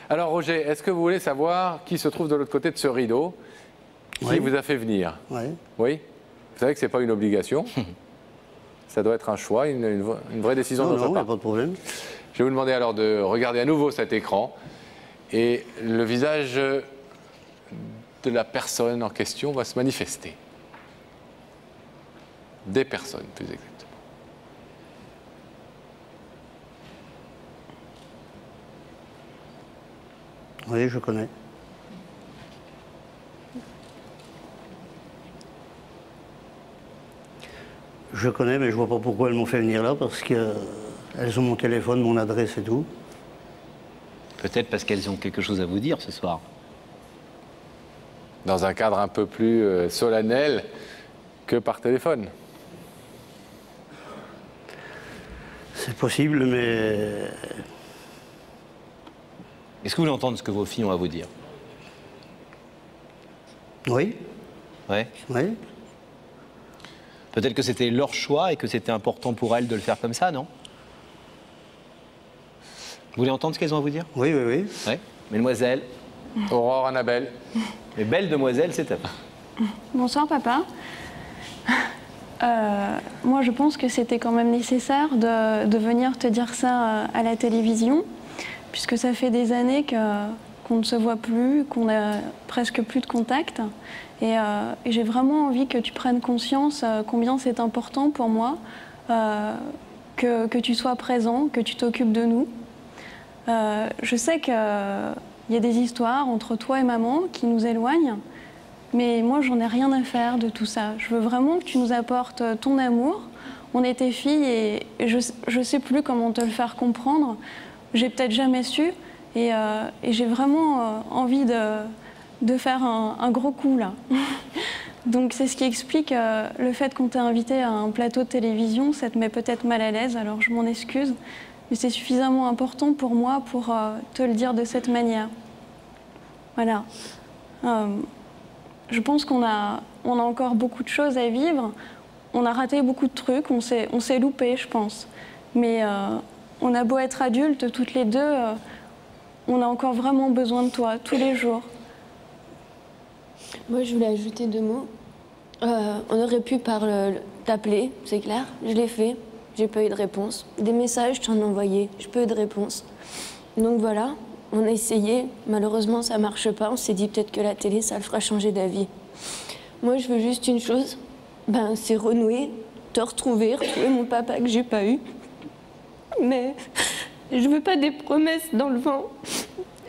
Alors Roger, est-ce que vous voulez savoir qui se trouve de l'autre côté de ce rideau? Qui vous a fait venir? Oui. Oui. Vous savez que ce n'est pas une obligation. Ça doit être un choix, une vraie décision de votre part. Non, pas de problème. Je vais vous demander alors de regarder à nouveau cet écran. Et le visage de la personne en question va se manifester. Des personnes, plus exactement. Oui, je connais. Je connais, mais je vois pas pourquoi elles m'ont fait venir là, parce qu'elles ont mon téléphone, mon adresse et tout. Peut-être parce qu'elles ont quelque chose à vous dire ce soir. Dans un cadre un peu plus solennel que par téléphone. C'est possible, mais... Est-ce que vous voulez entendre ce que vos filles ont à vous dire? Oui, Ouais. oui. Peut-être que c'était leur choix et que c'était important pour elles de le faire comme ça, non? Vous voulez entendre ce qu'elles ont à vous dire? Oui, oui, oui. Ouais. Mesdemoiselles, Aurore, Annabelle. les belles demoiselles, c'est à vous. Bonsoir papa. Moi je pense que c'était quand même nécessaire de venir te dire ça à la télévision, puisque ça fait des années qu'on ne se voit plus, qu'on n'a presque plus de contact. Et j'ai vraiment envie que tu prennes conscience combien c'est important pour moi que tu sois présent, que tu t'occupes de nous. Je sais qu'il y a des histoires entre toi et maman qui nous éloignent, mais moi j'en ai rien à faire de tout ça. Je veux vraiment que tu nous apportes ton amour. On est tes filles et je sais plus comment te le faire comprendre. J'ai peut-être jamais su et j'ai vraiment envie de faire un gros coup là. Donc c'est ce qui explique le fait qu'on t'ait invité à un plateau de télévision. Ça te met peut-être mal à l'aise, alors je m'en excuse. Mais c'est suffisamment important pour moi pour te le dire de cette manière. Voilà. Je pense qu'on a encore beaucoup de choses à vivre. On a raté beaucoup de trucs, on s'est loupé, je pense. Mais on a beau être adultes, toutes les deux, on a encore vraiment besoin de toi, tous les jours. Moi, je voulais ajouter 2 mots. On aurait pu t'appeler, c'est clair. Je l'ai fait. J'ai pas eu de réponse. Des messages, je t'en ai envoyé. J'ai pas eu de réponse. Donc voilà, on a essayé. Malheureusement, ça marche pas. On s'est dit peut-être que la télé, ça le fera changer d'avis. Moi, je veux juste une chose. C'est renouer, te retrouver mon papa que j'ai pas eu. Mais je veux pas des promesses dans le vent.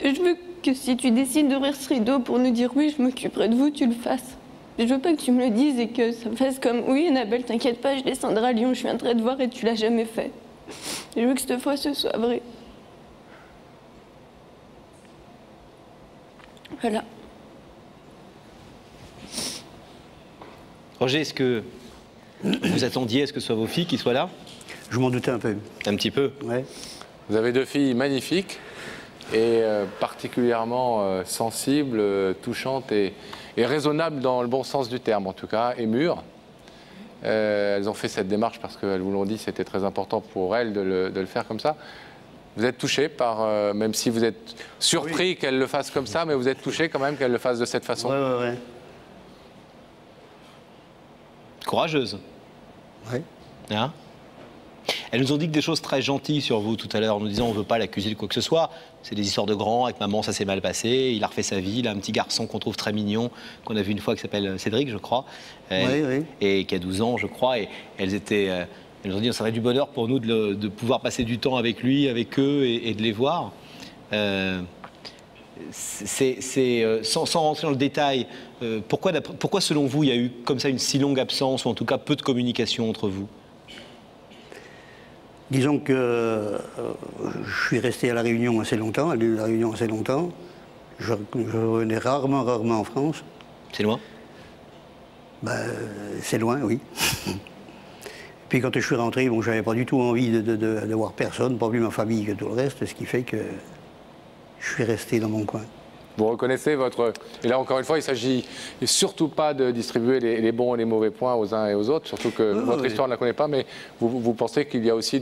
Je veux que si tu décides d'ouvrir ce rideau pour nous dire oui, je m'occuperai de vous, tu le fasses. Je veux pas que tu me le dises et que ça fasse comme oui, Annabelle, t'inquiète pas, je descendrai à Lyon, je viendrai te voir et tu l'as jamais fait. Je veux que cette fois ce soit vrai. Voilà. Roger, est-ce que vous attendiez à ce que ce soit vos filles qui soient là? Je m'en doutais un peu. Un petit peu. Ouais. Vous avez 2 filles magnifiques et particulièrement sensibles, touchantes et raisonnables dans le bon sens du terme en tout cas, et mûres. Elles ont fait cette démarche parce qu'elles vous l'ont dit, c'était très important pour elles de le faire comme ça. Vous êtes touché par, même si vous êtes surpris qu'elles le fassent comme ça, mais vous êtes touché quand même qu'elles le fassent de cette façon. Ouais. Courageuse. Ouais. Hein? Elles nous ont dit que des choses très gentilles sur vous tout à l'heure, en nous disant on ne veut pas l'accuser de quoi que ce soit. C'est des histoires de grands, avec maman ça s'est mal passé, il a refait sa vie, il a un petit garçon qu'on trouve très mignon, qu'on a vu une fois qui s'appelle Cédric, je crois, Oui. et qui a 12 ans, je crois, et elles nous ont dit que ça serait du bonheur pour nous de pouvoir passer du temps avec lui, avec eux, et de les voir. Sans rentrer dans le détail, pourquoi selon vous il y a eu comme ça une si longue absence, ou en tout cas peu de communication entre vous? Disons que je suis resté à La Réunion assez longtemps, à La Réunion assez longtemps. Je revenais rarement en France. C'est loin? C'est loin, oui. Puis quand je suis rentré, bon, j'avais pas du tout envie de voir personne, pas plus ma famille que tout le reste, ce qui fait que je suis resté dans mon coin. Vous reconnaissez votre... Et là, encore une fois, il ne s'agit surtout pas de distribuer les bons et les mauvais points aux uns et aux autres, surtout que votre histoire ne la connaît pas, mais vous pensez qu'il y a aussi,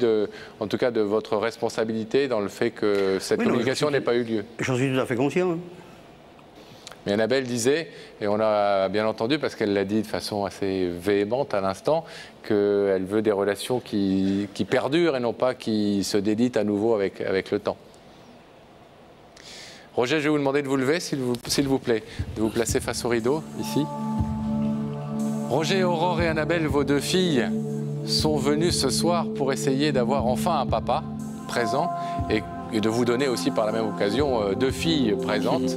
en tout cas, de votre responsabilité dans le fait que cette communication n'ait pas eu lieu. J'en suis tout à fait conscient. Hein. Mais Annabelle disait, et on l'a bien entendu parce qu'elle l'a dit de façon assez véhémente à l'instant, qu'elle veut des relations qui perdurent et non pas qui se délitent à nouveau avec le temps. Roger, je vais vous demander de vous lever, s'il vous plaît, de vous placer face au rideau, ici. Roger, Aurore et Annabelle, vos deux filles, sont venues ce soir pour essayer d'avoir enfin un papa présent et de vous donner aussi par la même occasion deux filles présentes.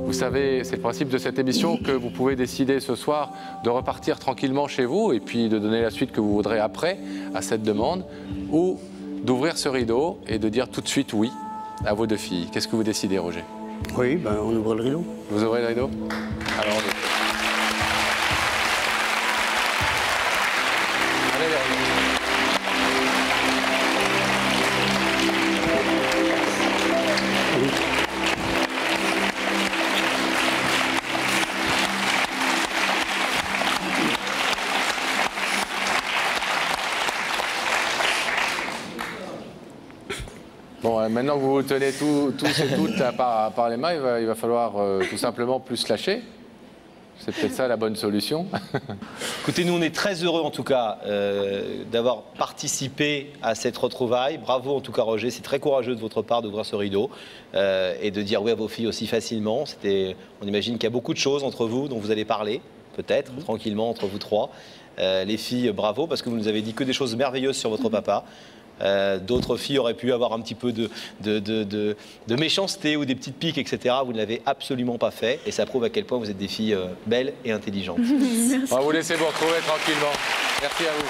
Vous savez, c'est le principe de cette émission que vous pouvez décider ce soir de repartir tranquillement chez vous et puis de donner la suite que vous voudrez après à cette demande ou d'ouvrir ce rideau et de dire tout de suite oui à vos deux filles. Qu'est-ce que vous décidez, Roger? Oui, ben on ouvre le rideau. Vous ouvrez le rideau? Alors, allez, bon, maintenant que vous vous tenez tous et toutes par les mains, il va falloir tout simplement plus lâcher. C'est peut-être ça la bonne solution. Écoutez, nous on est très heureux en tout cas d'avoir participé à cette retrouvaille. Bravo en tout cas Roger, c'est très courageux de votre part d'ouvrir ce rideau et de dire oui à vos filles aussi facilement. On imagine qu'il y a beaucoup de choses entre vous dont vous allez parler, peut-être, tranquillement entre vous trois. Les filles, bravo, parce que vous nous avez dit que des choses merveilleuses sur votre papa. D'autres filles auraient pu avoir un petit peu de méchanceté ou des petites piques, etc. Vous ne l'avez absolument pas fait et ça prouve à quel point vous êtes des filles belles et intelligentes. On va vous laisser vous retrouver tranquillement. Merci à vous.